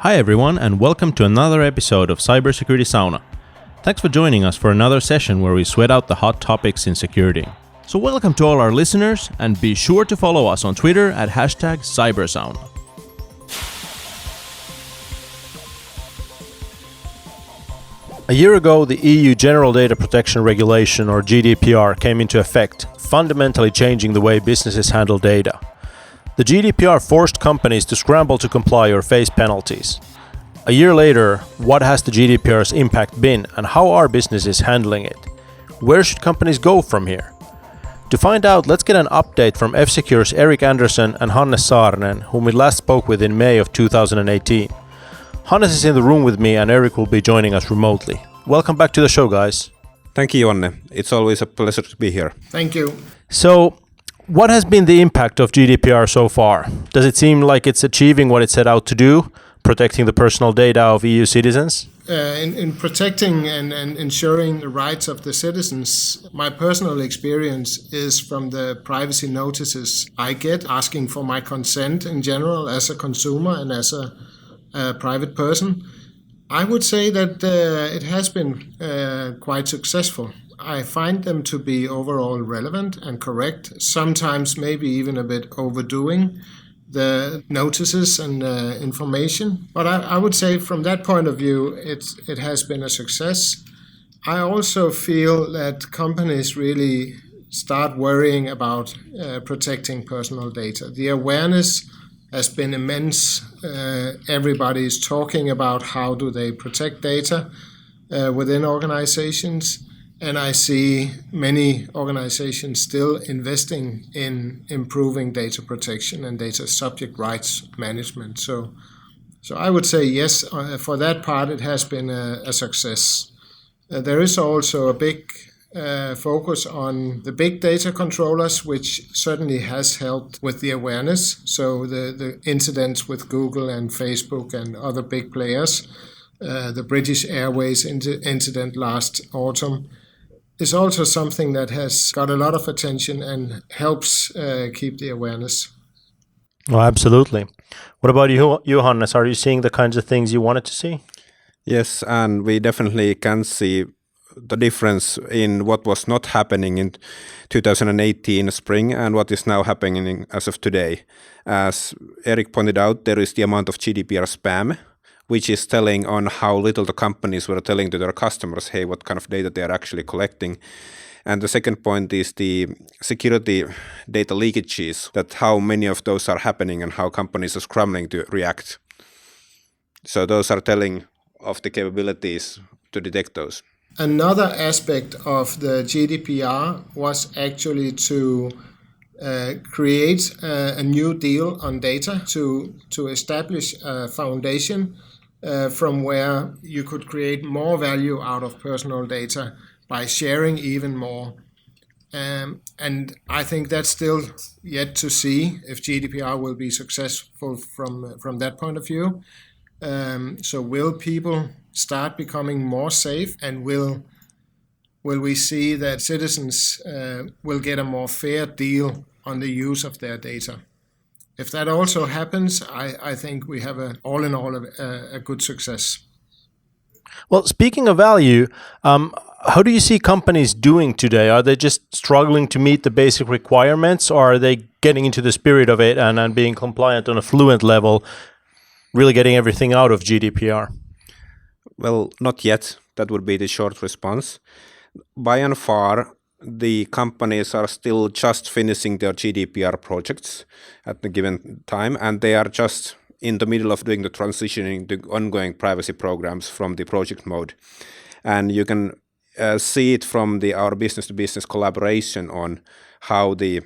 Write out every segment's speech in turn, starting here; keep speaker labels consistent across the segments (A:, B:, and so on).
A: Hi everyone, and welcome to another episode of Cybersecurity Sauna. Thanks for joining us for another session where we sweat out the hot topics in security. So welcome to all our listeners, and be sure to follow us on Twitter at #CyberSauna. A year ago, the EU General Data Protection Regulation, or GDPR, came into effect, fundamentally changing the way businesses handle data. The GDPR forced companies to scramble to comply or face penalties. A year later, what has the GDPR's impact been, and how are businesses handling it? Where should companies go from here? To find out, let's get an update from F-Secure's Eric Andersen and Saarinen, whom we last spoke with in May of 2018. Hannes is in the room with me, and Eric will be joining us remotely. Welcome back to the show, guys.
B: Thank you, Jonne. It's always a pleasure to be here.
C: Thank you.
A: So, what has been the impact of GDPR so far? Does it seem like it's achieving what it set out to do, protecting the personal data of EU citizens?
C: In protecting and ensuring the rights of the citizens, my personal experience is from the privacy notices I get asking for my consent in general as a consumer and as a private person. I would say that it has been quite successful. I find them to be overall relevant and correct, sometimes maybe even a bit overdoing the notices and information. But I would say from that point of view, it has been a success. I also feel that companies really start worrying about protecting personal data. The awareness has been immense. Everybody is talking about how do they protect data within organizations. And I see many organizations still investing in improving data protection and data subject rights management. So I would say yes, for that part it has been a success. There is also a big focus on the big data controllers, which certainly has helped with the awareness. So the incidents with Google and Facebook and other big players, the British Airways incident last autumn, is also something that has got a lot of attention and helps keep the awareness.
A: Oh, absolutely. What about you, Hannes? Are you seeing the kinds of things you wanted to see?
B: Yes, and we definitely can see the difference in what was not happening in 2018 spring and what is now happening as of today. As Eric pointed out, there is the amount of GDPR spam, which is telling on how little the companies were telling to their customers, hey, what kind of data they are actually collecting. And the second point is the security data leakages, that how many of those are happening and how companies are scrambling to react. So those are telling of the capabilities to detect those.
C: Another aspect of the GDPR was actually to create a new deal on data, to establish a foundation from where you could create more value out of personal data by sharing even more. And I think that's still yet to see if GDPR will be successful from that point of view. So will people start becoming more safe, and will we see that citizens will get a more fair deal on the use of their data? If that also happens, I think we have all in all a good success.
A: Well, speaking of value, how do you see companies doing today? Are they just struggling to meet the basic requirements, or are they getting into the spirit of it and being compliant on a fluent level, really getting everything out of GDPR?
B: Well, not yet. That would be the short response. By and far, the companies are still just finishing their GDPR projects at the given time, and they are just in the middle of doing the transitioning to ongoing privacy programs from the project mode. And you can see it from our business-to-business collaboration on how the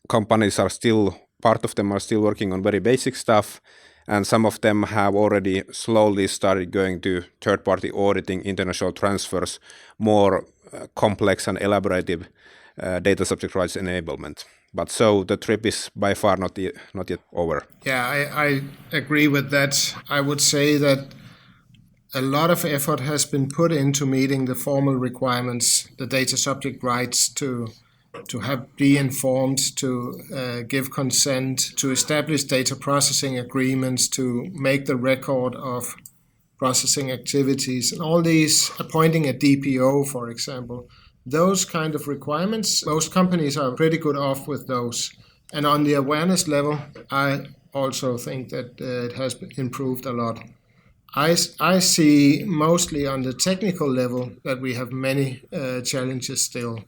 B: companies are still, part of them are still working on very basic stuff, and some of them have already slowly started going to third-party auditing, international transfers, more complex and elaborative data subject rights enablement. But so the trip is by far not yet over.
C: Yeah, I agree with that. I would say that a lot of effort has been put into meeting the formal requirements, the data subject rights to be informed, to give consent, to establish data processing agreements, to make the record of processing activities, and all these, appointing a DPO, for example. Those kind of requirements, most companies are pretty good off with those. And on the awareness level, I also think that it has improved a lot. I see mostly on the technical level that we have many challenges still.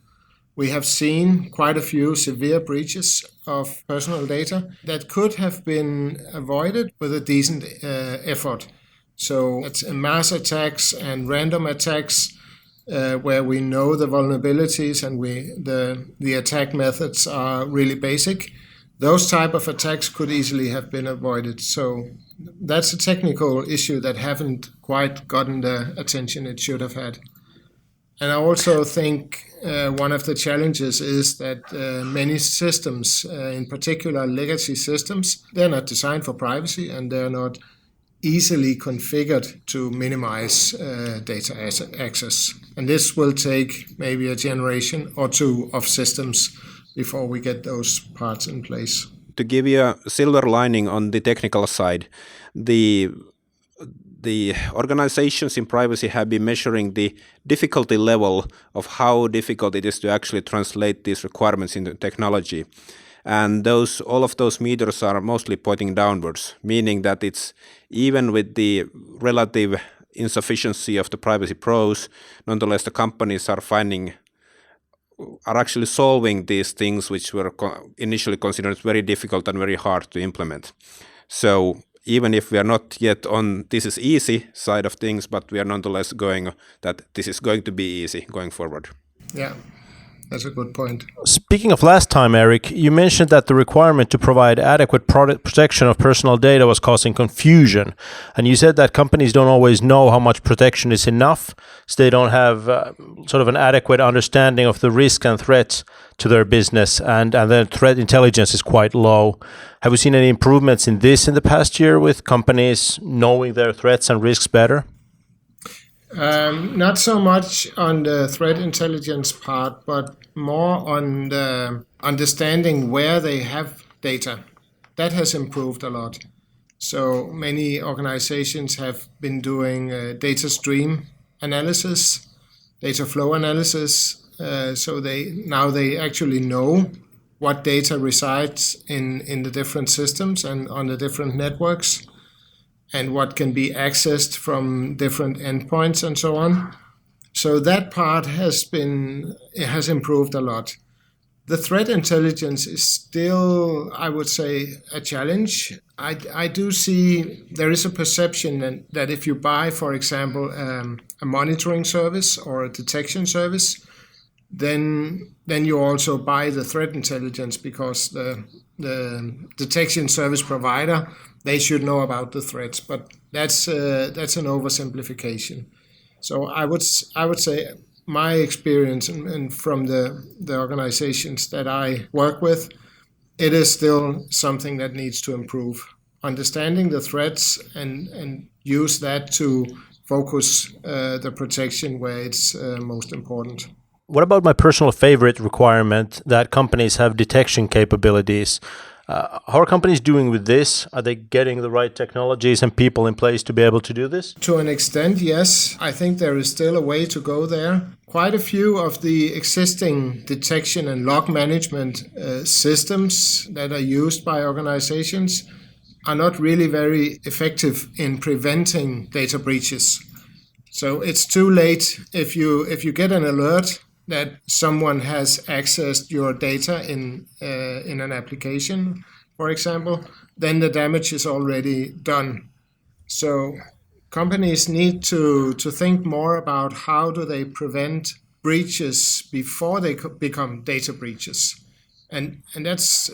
C: We have seen quite a few severe breaches of personal data that could have been avoided with a decent effort. So it's mass attacks and random attacks where we know the vulnerabilities and the attack methods are really basic. Those type of attacks could easily have been avoided. So that's a technical issue that haven't quite gotten the attention it should have had. And I also think one of the challenges is that many systems, in particular legacy systems, they're not designed for privacy and they're not easily configured to minimize data access. And this will take maybe a generation or two of systems before we get those parts in place.
B: To give you a silver lining on the technical side, the organizations in privacy have been measuring the difficulty level of how difficult it is to actually translate these requirements into technology. And all of those meters are mostly pointing downwards, meaning that it's even with the relative insufficiency of the privacy pros, nonetheless the companies are actually solving these things which were initially considered very difficult and very hard to implement. So even if we are not yet on this is easy side of things, but we are nonetheless going that this is going to be easy going forward.
C: Yeah. That's a good point.
A: Speaking of last time, Eric, you mentioned that the requirement to provide adequate protection of personal data was causing confusion. And you said that companies don't always know how much protection is enough, so they don't have sort of an adequate understanding of the risk and threats to their business, and then threat intelligence is quite low. Have you seen any improvements in this in the past year with companies knowing their threats and risks better?
C: Not so much on the threat intelligence part, but more on the understanding where they have data. That has improved a lot. So many organizations have been doing data stream analysis, data flow analysis. So they actually know what data resides in the different systems and on the different networks, and what can be accessed from different endpoints and so on. So that part has improved a lot. The threat intelligence is still, I would say, a challenge. I do see there is a perception that if you buy, for example, a monitoring service or a detection service, then you also buy the threat intelligence, because the detection service provider, they should know about the threats, but that's an oversimplification. So I would say my experience and from the organizations that I work with, it is still something that needs to improve. Understanding the threats and use that to focus the protection where it's most important.
A: What about my personal favorite requirement that companies have detection capabilities? How are companies doing with this? Are they getting the right technologies and people in place to be able to do this?
C: To an extent, yes. I think there is still a way to go there. Quite a few of the existing detection and log management systems that are used by organizations are not really very effective in preventing data breaches. So it's too late if you get an alert that someone has accessed your data in an application, for example, then the damage is already done. So companies need to think more about how do they prevent breaches before they become data breaches. And that's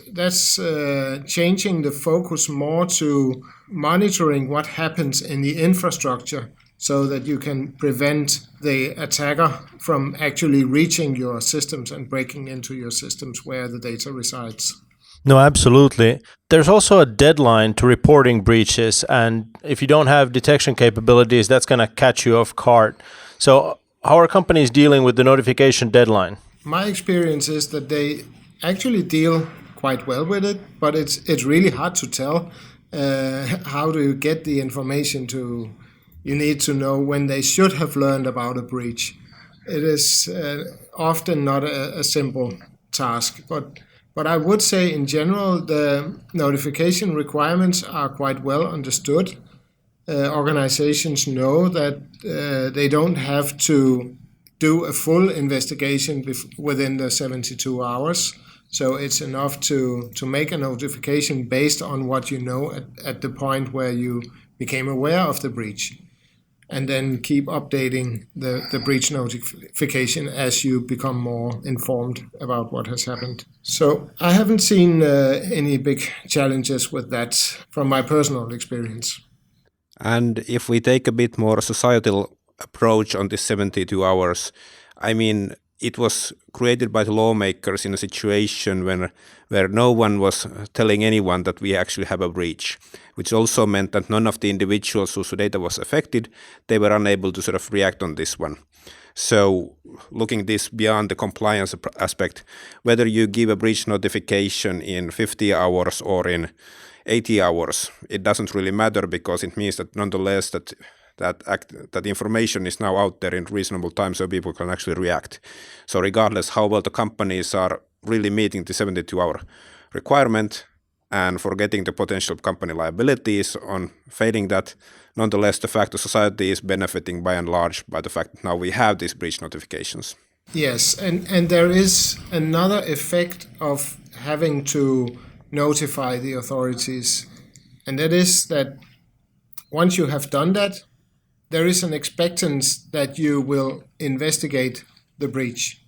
C: changing the focus more to monitoring what happens in the infrastructure, so that you can prevent the attacker from actually reaching your systems and breaking into your systems where the data resides.
A: No, absolutely. There's also a deadline to reporting breaches, and if you don't have detection capabilities, that's going to catch you off guard. So how are companies dealing with the notification deadline?
C: My experience is that they actually deal quite well with it, but it's really hard to tell how to get the information to. You need to know when they should have learned about a breach. It is often not a simple task, but I would say in general the notification requirements are quite well understood. Organizations know that they don't have to do a full investigation within the 72 hours. So it's enough to make a notification based on what you know at the point where you became aware of the breach, and then keep updating the breach notification as you become more informed about what has happened. So I haven't seen any big challenges with that from my personal experience.
B: And if we take a bit more societal approach on this 72 hours, I mean, it was created by the lawmakers in a situation where no one was telling anyone that we actually have a breach, which also meant that none of the individuals whose data was affected, they were unable to sort of react on this one. So looking this beyond the compliance aspect, whether you give a breach notification in 50 hours or in 80 hours, it doesn't really matter, because it means that nonetheless that information is now out there in reasonable time so people can actually react. So regardless how well the companies are really meeting the 72-hour requirement and forgetting the potential company liabilities on failing that, nonetheless the fact that society is benefiting by and large by the fact that now we have these breach notifications.
C: Yes, and there is another effect of having to notify the authorities, and that is that once you have done that, there is an expectance that you will investigate the breach.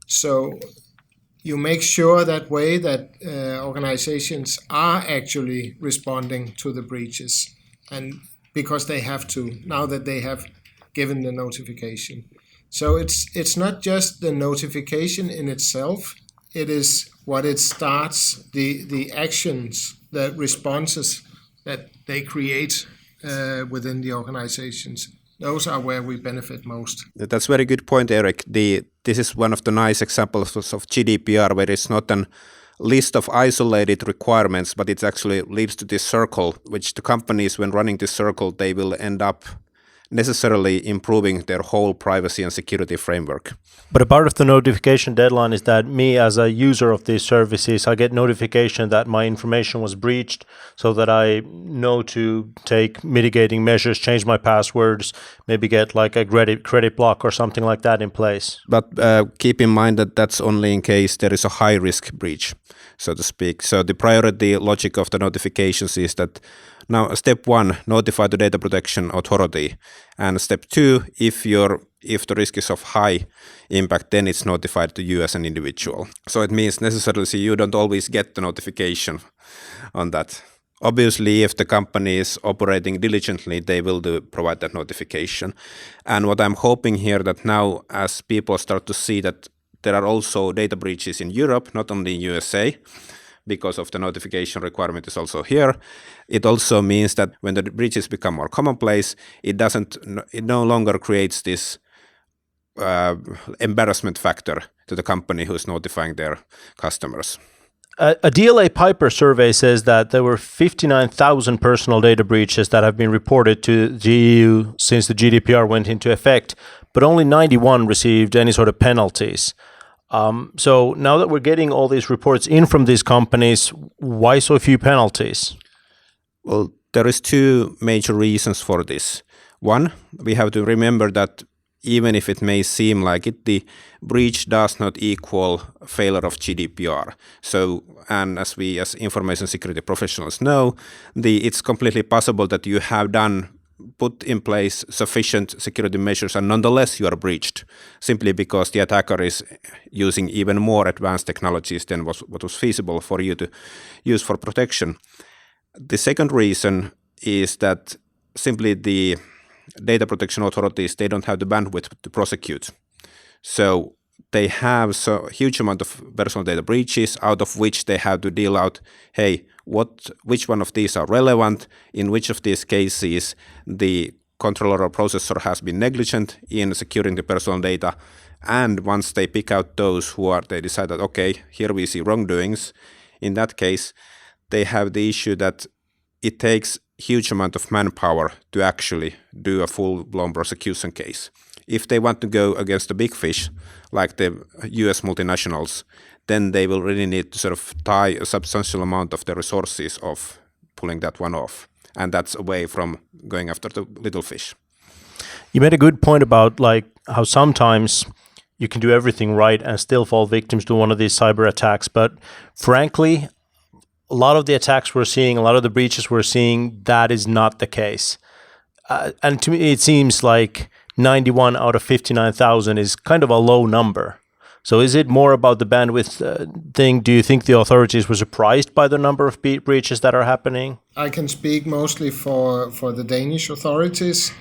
C: So you make sure that way that organizations are actually responding to the breaches, and because they have to, now that they have given the notification. So it's not just the notification in itself, it is what it starts, the actions, the responses that they create within the organizations. Those are where we benefit most.
B: That's a very good point, Eric. This is one of the nice examples of GDPR where it's not a list of isolated requirements, but it actually leads to this circle, which the companies, when running this circle, they will end up necessarily improving their whole privacy and security framework.
A: But a part of the notification deadline is that me as a user of these services, I get notification that my information was breached so that I know to take mitigating measures, change my passwords, maybe get like a credit block or something like that in place.
B: But keep in mind that that's only in case there is a high risk breach, so to speak. So the priority logic of the notifications is that now step 1, notify the data protection authority, and step 2, if the risk is of high impact, then it's notified to you as an individual. So it means necessarily you don't always get the notification on that. Obviously, if the company is operating diligently, they will provide that notification. And what I'm hoping here that now, as people start to see that there are also data breaches in Europe, not only in USA, because of the notification requirement is also here. It also means that when the breaches become more commonplace, it no longer creates this embarrassment factor to the company who is notifying their customers.
A: A DLA Piper survey says that there were 59,000 personal data breaches that have been reported to the EU since the GDPR went into effect, but only 91 received any sort of penalties. So now that we're getting all these reports in from these companies, why so few penalties?
B: Well, there is 2 major reasons for this. One, we have to remember that even if it may seem like it, the breach does not equal failure of GDPR. So, and as we as information security professionals know, it's completely possible that you have put in place sufficient security measures and nonetheless you are breached, simply because the attacker is using even more advanced technologies than what was feasible for you to use for protection. The second reason is that simply the data protection authorities, they don't have the bandwidth to prosecute. So they have a huge amount of personal data breaches, out of which they have to deal out, hey, which one of these are relevant, in which of these cases the controller or processor has been negligent in securing the personal data, And once they pick out those they decide that, okay, here we see wrongdoings, in that case, they have the issue that it takes huge amount of manpower to actually do a full-blown prosecution case. If they want to go against the big fish, like the US multinationals, then they will really need to sort of tie a substantial amount of their resources of pulling that one off. And that's away from going after the little fish.
A: You made a good point about like how sometimes you can do everything right and still fall victims to one of these cyber attacks. But frankly, a lot of the attacks we're seeing, a lot of the breaches we're seeing, that is not the case. And to me, it seems like 91 out of 59,000 is kind of a low number. So is it more about the bandwidth thing? Do you think the authorities were surprised by the number of breaches that are happening?
C: I can speak mostly for the Danish authorities,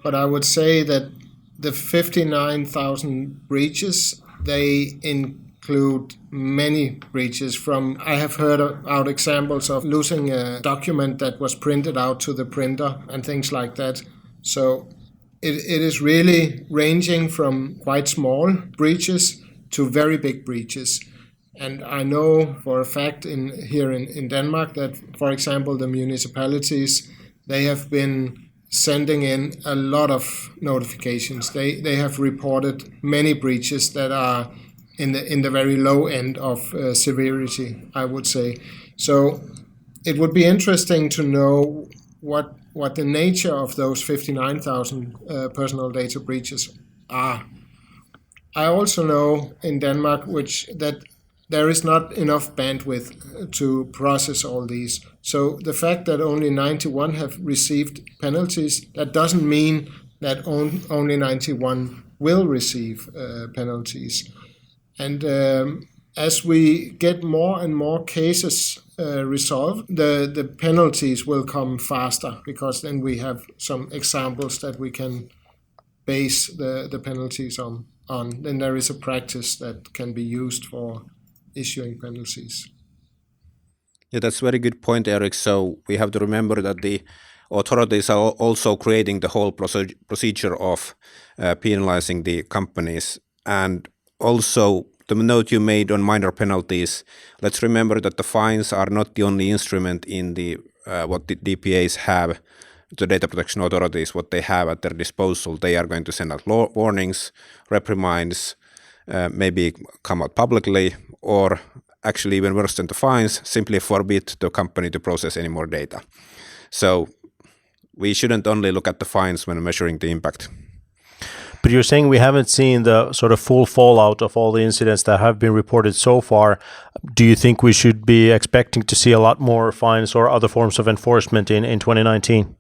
C: but I would say that the 59,000 breaches, they include many breaches from, I have heard about examples of losing a document that was printed out to the printer and things like that. So it is really ranging from quite small breaches to very big breaches. And I know for a fact here in Denmark that, for example, the municipalities, they have been sending in a lot of notifications. They have reported many breaches that are in the very low end of severity, I would say. So it would be interesting to know what the nature of those 59,000 personal data breaches are. I also know in Denmark that there is not enough bandwidth to process all these. So the fact that only 91 have received penalties, that doesn't mean that only 91 will receive penalties. And as we get more and more cases resolved, the penalties will come faster, because then we have some examples that we can base the penalties on. Then there is a practice that can be used for issuing penalties.
B: Yeah, that's a very good point, Eric. So we have to remember that the authorities are also creating the whole procedure of penalizing the companies. And also, the note you made on minor penalties, let's remember that the fines are not the only instrument in the what the DPAs have, the data protection authorities, what they have at their disposal. They are going to send out warnings, reprimands, maybe come out publicly, or actually even worse than the fines, simply forbid the company to process any more data. So we shouldn't only look at the fines when measuring the impact.
A: But you're saying we haven't seen the sort of full fallout of all the incidents that have been reported so far. Do you think we should be expecting to see a lot more fines or other forms of enforcement in 2019?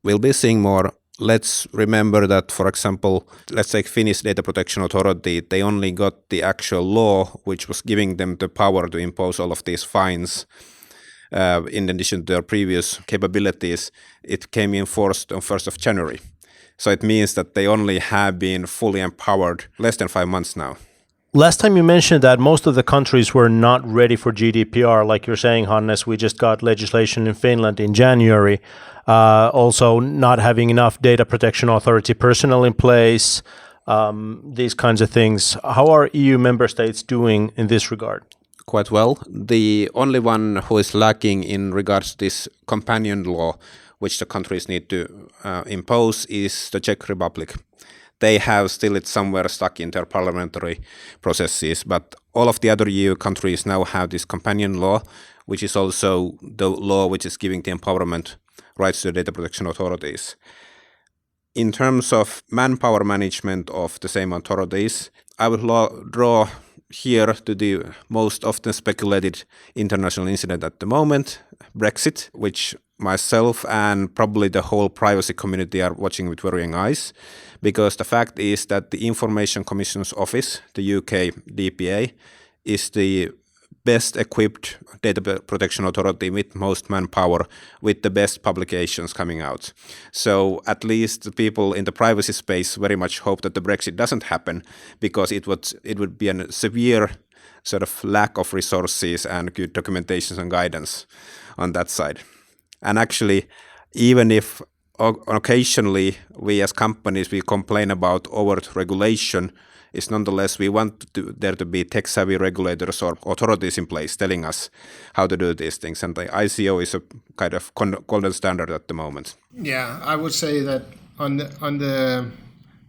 B: We'll be seeing more. Let's remember that, for example, let's take Finnish Data Protection Authority. They only got the actual law, which was giving them the power to impose all of these fines. In addition to their previous capabilities, it came in force on 1st of January. So it means that they only have been fully empowered less than 5 months now.
A: Last time you mentioned that most of the countries were not ready for GDPR. Like you're saying, Hannes, we just got legislation in Finland in January. Also not having enough data protection authority personnel in place, these kinds of things. How are EU member states doing in this regard?
B: Quite well. The only one who is lacking in regards to this companion law, which the countries need to impose, is the Czech Republic. They have still it somewhere stuck in their parliamentary processes, but all of the other EU countries now have this companion law, which is also the law which is giving the empowerment rights to the data protection authorities. In terms of manpower management of the same authorities, I would draw here to the most often speculated international incident at the moment, Brexit, which myself and probably the whole privacy community are watching with worrying eyes, because the fact is that the Information Commission's Office, the UK DPA, is the best equipped data protection authority with most manpower, with the best publications coming out. So at least the people in the privacy space very much hope that the Brexit doesn't happen, because it would be a severe sort of lack of resources and good documentations and guidance on that side. And actually, even if occasionally we as companies we complain about overt regulation, is nonetheless we want there to be tech-savvy regulators or authorities in place telling us how to do these things, and the ICO is a kind of golden standard at the moment.
C: Yeah, I would say that on the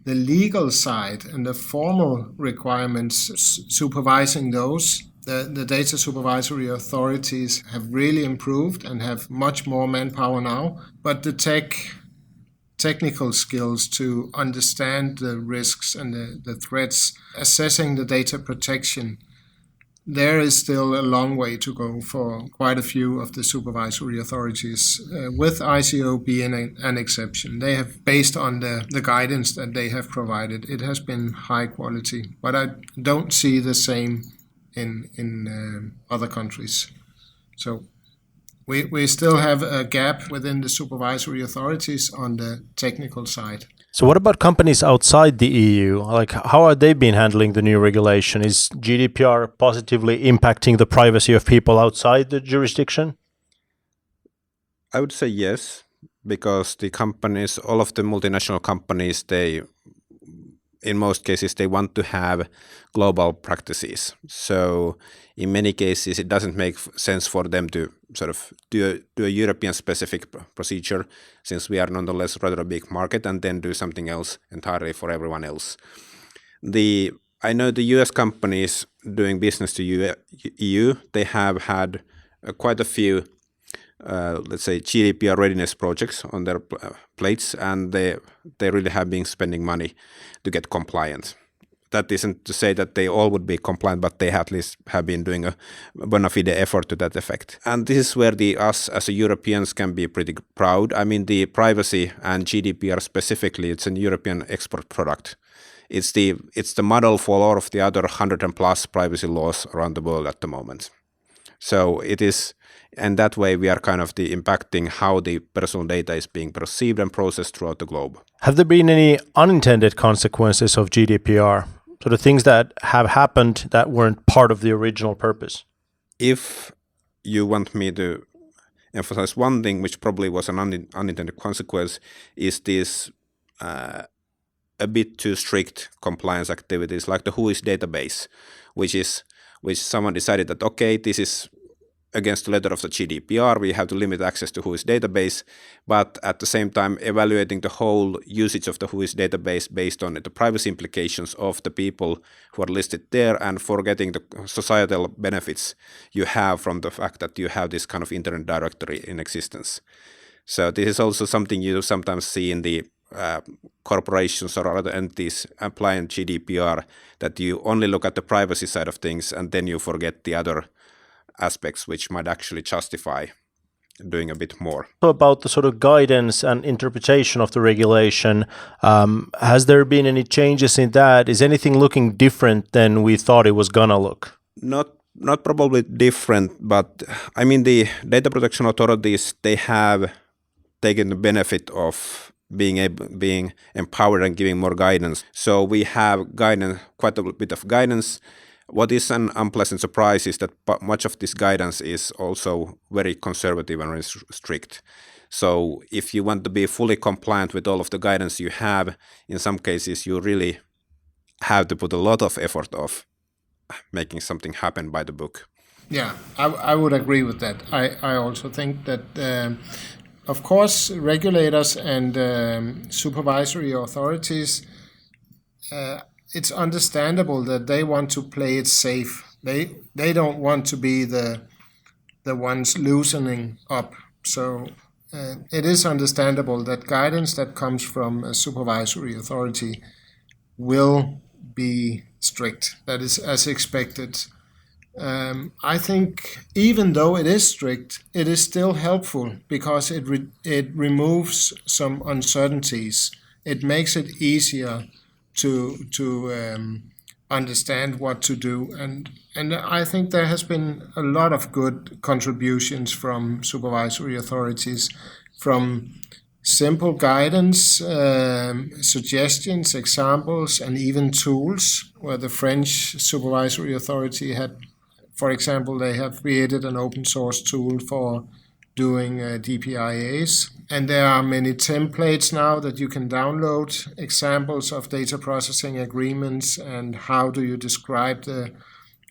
C: legal side and the formal requirements supervising those, the data supervisory authorities have really improved and have much more manpower now. But the technical skills to understand the risks and the threats, assessing the data protection, there is still a long way to go for quite a few of the supervisory authorities, with ICO being an exception. They have, based on the guidance that they have provided, it has been high quality. But I don't see the same in other countries. So we still have a gap within the supervisory authorities on the technical side.
A: So what about companies outside the EU? Like, how are they been handling the new regulation? Is GDPR positively impacting the privacy of people outside the jurisdiction?
B: I would say yes, because the companies, all of the multinational companies, in most cases, they want to have global practices. So in many cases, it doesn't make sense for them to sort of do a European-specific procedure, since we are nonetheless rather a big market, and then do something else entirely for everyone else. I know the US companies doing business to EU, they have had quite a few, let's say, GDPR readiness projects on their plates, and they really have been spending money to get compliant. That isn't to say that they all would be compliant, but they at least have been doing a bona fide effort to that effect. And this is where us as Europeans can be pretty proud. I mean, the privacy and GDPR specifically, it's a European export product. It's the model for all of the other 100 and plus privacy laws around the world at the moment. So it is, and that way we are kind of impacting how the personal data is being perceived and processed throughout the globe.
A: Have there been any unintended consequences of GDPR? So the things that have happened that weren't part of the original purpose?
B: If you want me to emphasize one thing, which probably was an unintended consequence, is this a bit too strict compliance activities, like the WHOIS database, which someone decided that, okay, this is against the letter of the GDPR, we have to limit access to WHOIS database, but at the same time evaluating the whole usage of the WHOIS database based on the privacy implications of the people who are listed there, and forgetting the societal benefits you have from the fact that you have this kind of internet directory in existence. So this is also something you sometimes see in the corporations or other entities applying GDPR, that you only look at the privacy side of things and then you forget the other aspects which might actually justify doing a bit more.
A: About the sort of guidance and interpretation of the regulation, has there been any changes in that? Is anything looking different than we thought it was gonna look?
B: Not probably different, but I mean the data protection authorities, they have taken the benefit of being empowered and giving more guidance. So we have guidance, quite a bit of guidance. What is an unpleasant surprise is that much of this guidance is also very conservative and very strict. So if you want to be fully compliant with all of the guidance you have, in some cases you really have to put a lot of effort of making something happen by the book.
C: Yeah, I would agree with that. I also think that, of course, regulators and supervisory authorities, it's understandable that they want to play it safe. They don't want to be the ones loosening up. So it is understandable that guidance that comes from a supervisory authority will be strict. That is as expected. I think even though it is strict, it is still helpful because it removes some uncertainties. It makes it easier to understand what to do, and I think there has been a lot of good contributions from supervisory authorities, from simple guidance, suggestions, examples, and even tools. Where the French supervisory authority had, for example, they have created an open source tool for doing DPIAs. And there are many templates now that you can download, examples of data processing agreements and how do you describe the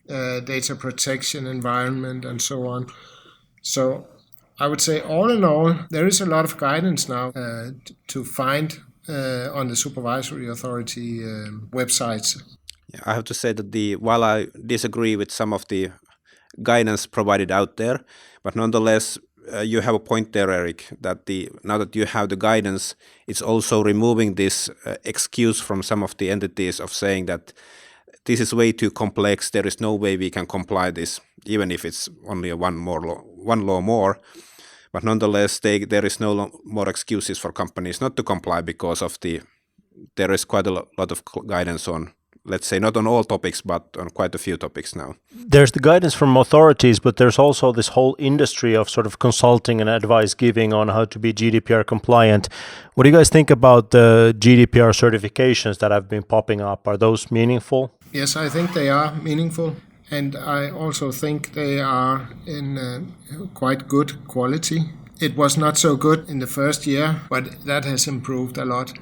C: data protection environment and so on. So I would say all in all, there is a lot of guidance now to find on the supervisory authority websites.
B: I have to say that while I disagree with some of the guidance provided out there, but nonetheless, you have a point there, Eric, that now that you have the guidance, it's also removing this excuse from some of the entities of saying that this is way too complex, there is no way we can comply this, even if it's only one law more. But nonetheless, there is no more excuses for companies not to comply because of there is quite a lot of guidance on, let's say, not on all topics, but on quite a few topics now.
A: There's the guidance from authorities, but there's also this whole industry of sort of consulting and advice giving on how to be GDPR compliant. What do you guys think about the GDPR certifications that have been popping up? Are those meaningful?
C: Yes, I think they are meaningful. And I also think they are in quite good quality. It was not so good in the first year, but that has improved a lot.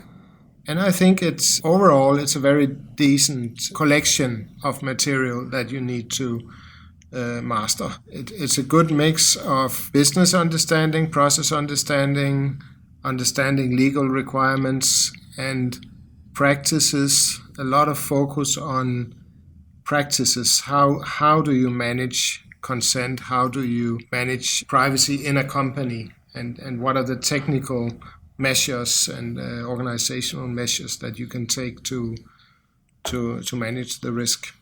C: And I think overall it's a very decent collection of material that you need to master. It's a good mix of business understanding, process understanding legal requirements and practices, a lot of focus on practices. How do you manage consent? How do you manage privacy in a company? And what are the technical measures and organizational measures that you can take to manage the risk?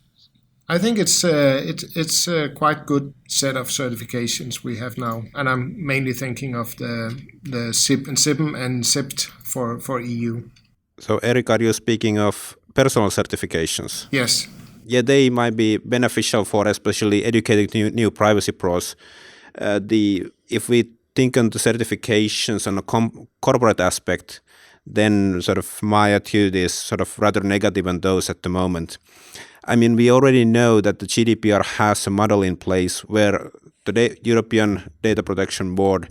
C: I think it's a quite good set of certifications we have now, and I'm mainly thinking of the SIP and SIPM and SIPT for EU.
B: So Eric, are you speaking of personal certifications?
C: Yes.
B: Yeah, they might be beneficial for especially educating new privacy pros. If we think on the certifications on a corporate aspect, then sort of my attitude is sort of rather negative on those at the moment. I mean, we already know that the GDPR has a model in place where the European Data Protection Board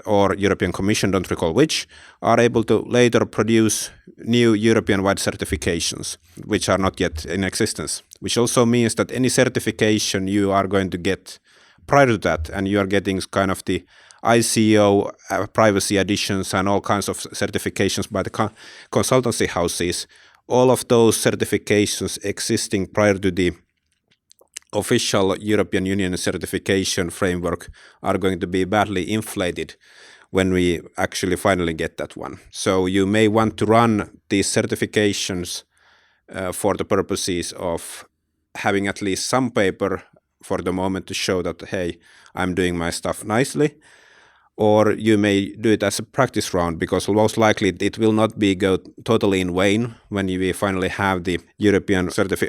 B: or European Commission, don't recall which, are able to later produce new European-wide certifications, which are not yet in existence, which also means that any certification you are going to get prior to that, and you are getting kind of the ICO privacy editions and all kinds of certifications by the consultancy houses, all of those certifications existing prior to the official European Union certification framework are going to be badly inflated when we actually finally get that one. So you may want to run these certifications for the purposes of having at least some paper for the moment to show that, hey, I'm doing my stuff nicely. Or you may do it as a practice round, because most likely it will not go totally in vain when we finally have the European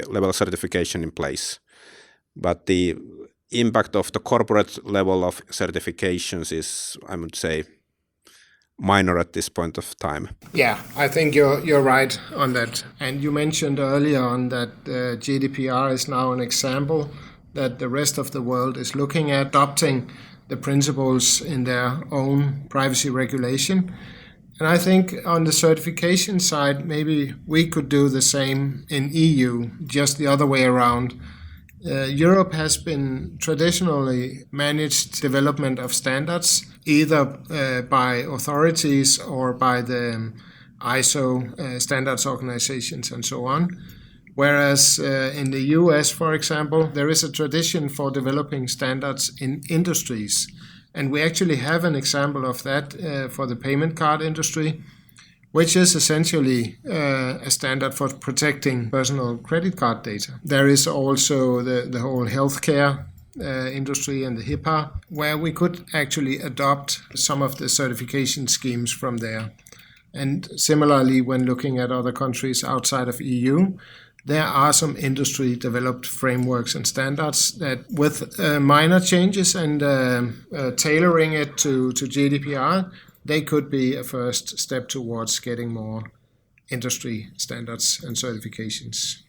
B: level certification in place. But the impact of the corporate level of certifications is, I would say, minor at this point of time.
C: Yeah, I think you're right on that. And you mentioned earlier on that GDPR is now an example that the rest of the world is looking at adopting the principles in their own privacy regulation. And I think on the certification side, maybe we could do the same in EU, just the other way around. Europe has been traditionally managed development of standards, either by authorities or by the ISO standards organizations and so on. Whereas in the US, for example, there is a tradition for developing standards in industries. And we actually have an example of that for the payment card industry, which is essentially a standard for protecting personal credit card data. There is also the whole healthcare industry and the HIPAA, where we could actually adopt some of the certification schemes from there. And similarly, when looking at other countries outside of EU, there are some industry-developed frameworks and standards that, with minor changes and tailoring it to GDPR, they could be a first step towards getting more industry standards and certifications.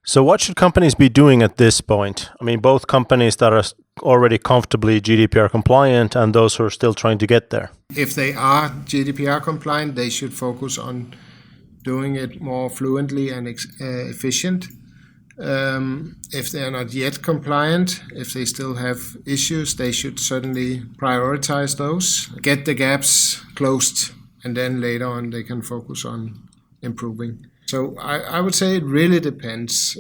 A: So what should companies be doing at this point? I mean, both companies that are already comfortably GDPR compliant and those who are still trying to get there.
C: If they are GDPR compliant, they should focus on doing it more fluently and efficient. If they are not yet compliant, if they still have issues, they should certainly prioritize those, get the gaps closed, and then later on they can focus on improving. So I would say it really depends,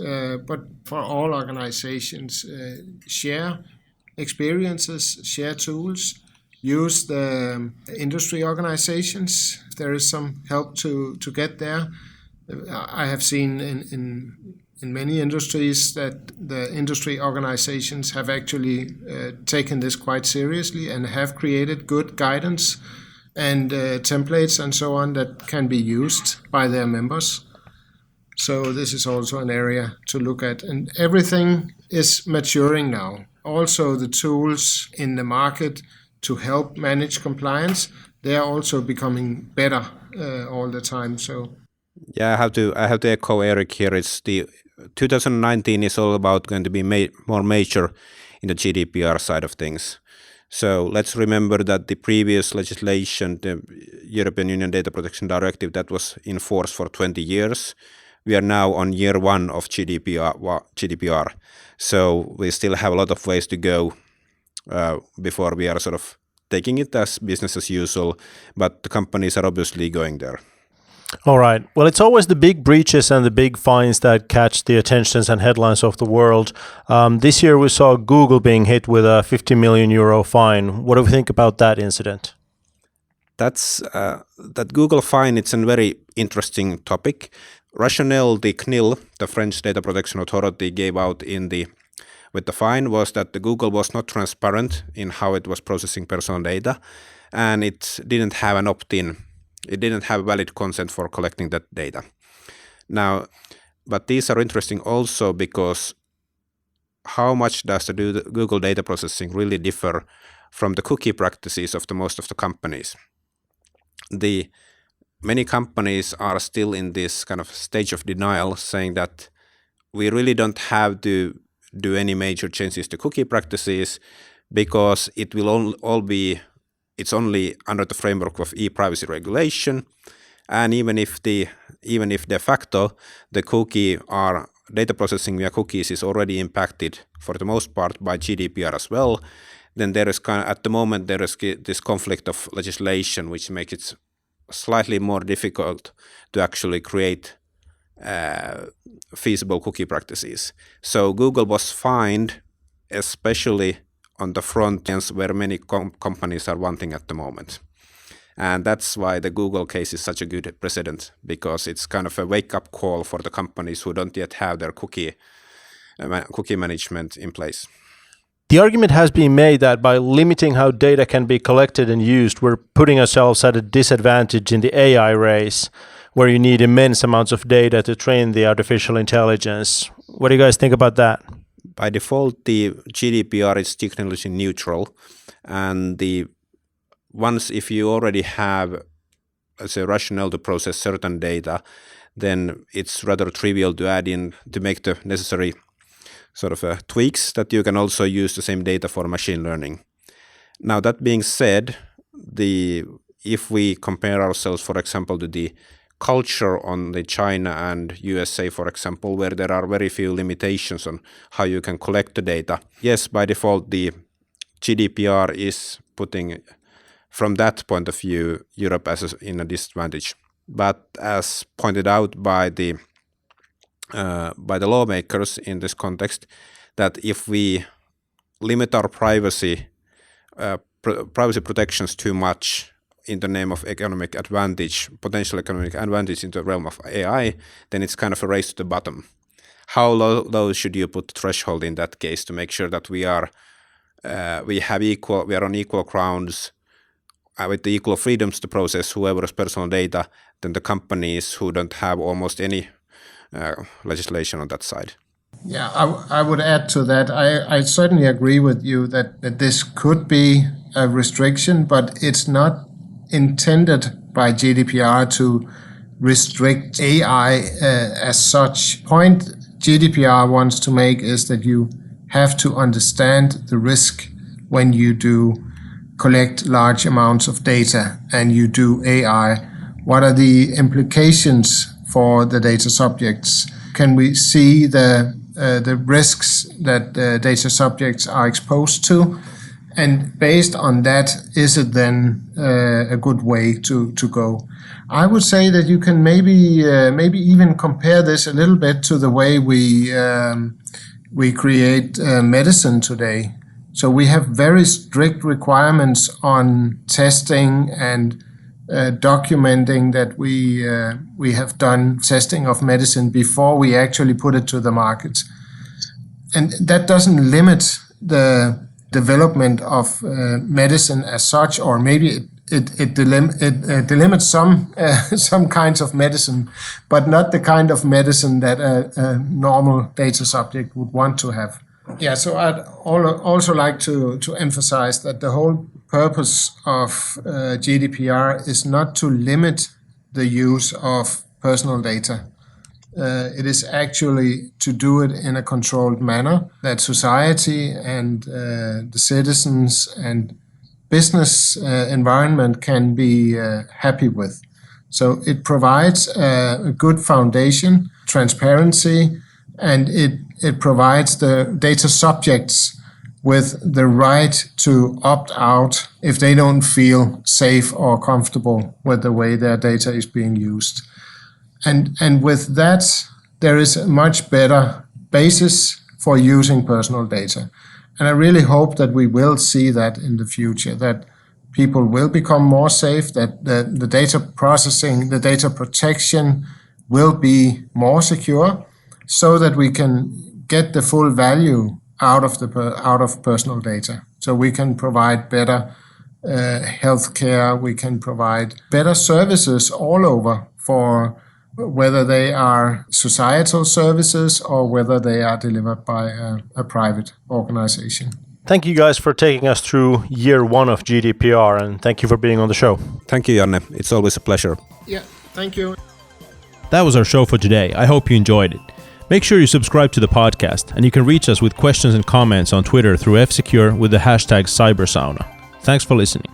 C: but for all organizations, share experiences, share tools, use the industry organizations. There is some help to get there. I have seen in many industries that the industry organizations have actually taken this quite seriously and have created good guidance and templates and so on that can be used by their members. So this is also an area to look at. And everything is maturing now. Also the tools in the market to help manage compliance, they are also becoming better all the time. So
B: yeah, I have to echo Eric here. It's the 2019 is all about going to be more major in the GDPR side of things. So let's remember that the previous legislation, the European Union Data Protection Directive, that was in force for 20 years. We are now on year one of GDPR. So we still have a lot of ways to go before we are sort of taking it as business as usual, but the companies are obviously going there.
A: All right. Well, it's always the big breaches and the big fines that catch the attentions and headlines of the world. This year we saw Google being hit with a 50 million euro fine. What do we think about that incident?
B: That Google fine, it's a very interesting topic. Rationale the CNIL, the French Data Protection Authority, gave out with the fine was that the Google was not transparent in how it was processing personal data, and it didn't have an opt-in. It didn't have valid consent for collecting that data. Now, but these are interesting also because how much does the Google data processing really differ from the cookie practices of most of the companies? Many companies are still in this kind of stage of denial, saying that we really don't have to do any major changes to cookie practices because it will it's only under the framework of e-privacy regulation, and even if de facto the data processing via cookies is already impacted for the most part by GDPR as well, then there is at the moment there is this conflict of legislation which makes it slightly more difficult to actually create feasible cookie practices. So Google was fined, especially on the front ends where many companies are wanting at the moment. And that's why the Google case is such a good precedent, because it's kind of a wake-up call for the companies who don't yet have their cookie management in place.
A: The argument has been made that by limiting how data can be collected and used, we're putting ourselves at a disadvantage in the AI race, where you need immense amounts of data to train the artificial intelligence. What do you guys think about that?
B: By default, the GDPR is technology neutral, and if you already have as a rationale to process certain data, then it's rather trivial to add in to make the necessary sort of tweaks that you can also use the same data for machine learning. Now, that being said, if we compare ourselves, for example, to the culture on the China and USA, for example, where there are very few limitations on how you can collect the data. Yes, by default, the GDPR is putting, from that point of view, Europe in a disadvantage. But as pointed out by the lawmakers in this context, that if we limit our privacy protections too much in the name of potential economic advantage in the realm of AI, then it's kind of a race to the bottom. How low should you put the threshold in that case to make sure that we are on equal grounds with the equal freedoms to process whoever's personal data than the companies who don't have almost any legislation on that side?
C: Yeah, I would add to that. I certainly agree with you that this could be a restriction, but it's not intended by GDPR to restrict AI as such. Point GDPR wants to make is that you have to understand the risk when you do collect large amounts of data and you do AI. What are the implications for the data subjects? Can we see the risks that the data subjects are exposed to? And based on that, is it then a good way to go? I would say that you can maybe even compare this a little bit to the way we create medicine today. So we have very strict requirements on testing and documenting that we have done testing of medicine before we actually put it to the market. And that doesn't limit the development of medicine as such, or maybe it delimits some kinds of medicine, but not the kind of medicine that a normal data subject would want to have. Yeah, so I'd also like to emphasize that the whole purpose of GDPR is not to limit the use of personal data. It is actually to do it in a controlled manner that society and the citizens and business environment can be happy with. So it provides a good foundation, transparency, and it provides the data subjects with the right to opt out if they don't feel safe or comfortable with the way their data is being used. And with that, there is a much better basis for using personal data. And I really hope that we will see that in the future, that people will become more safe, that the data processing, the data protection will be more secure, so that we can get the full value out of personal data. So we can provide better healthcare, we can provide better services all over, for whether they are societal services or whether they are delivered by a private organization.
A: Thank you guys for taking us through year one of GDPR, and thank you for being on the show.
B: Thank you, Janne. It's always a pleasure.
C: Yeah, thank you.
A: That was our show for today. I hope you enjoyed it. Make sure you subscribe to the podcast, and you can reach us with questions and comments on Twitter through F-Secure with the hashtag Cybersauna. Thanks for listening.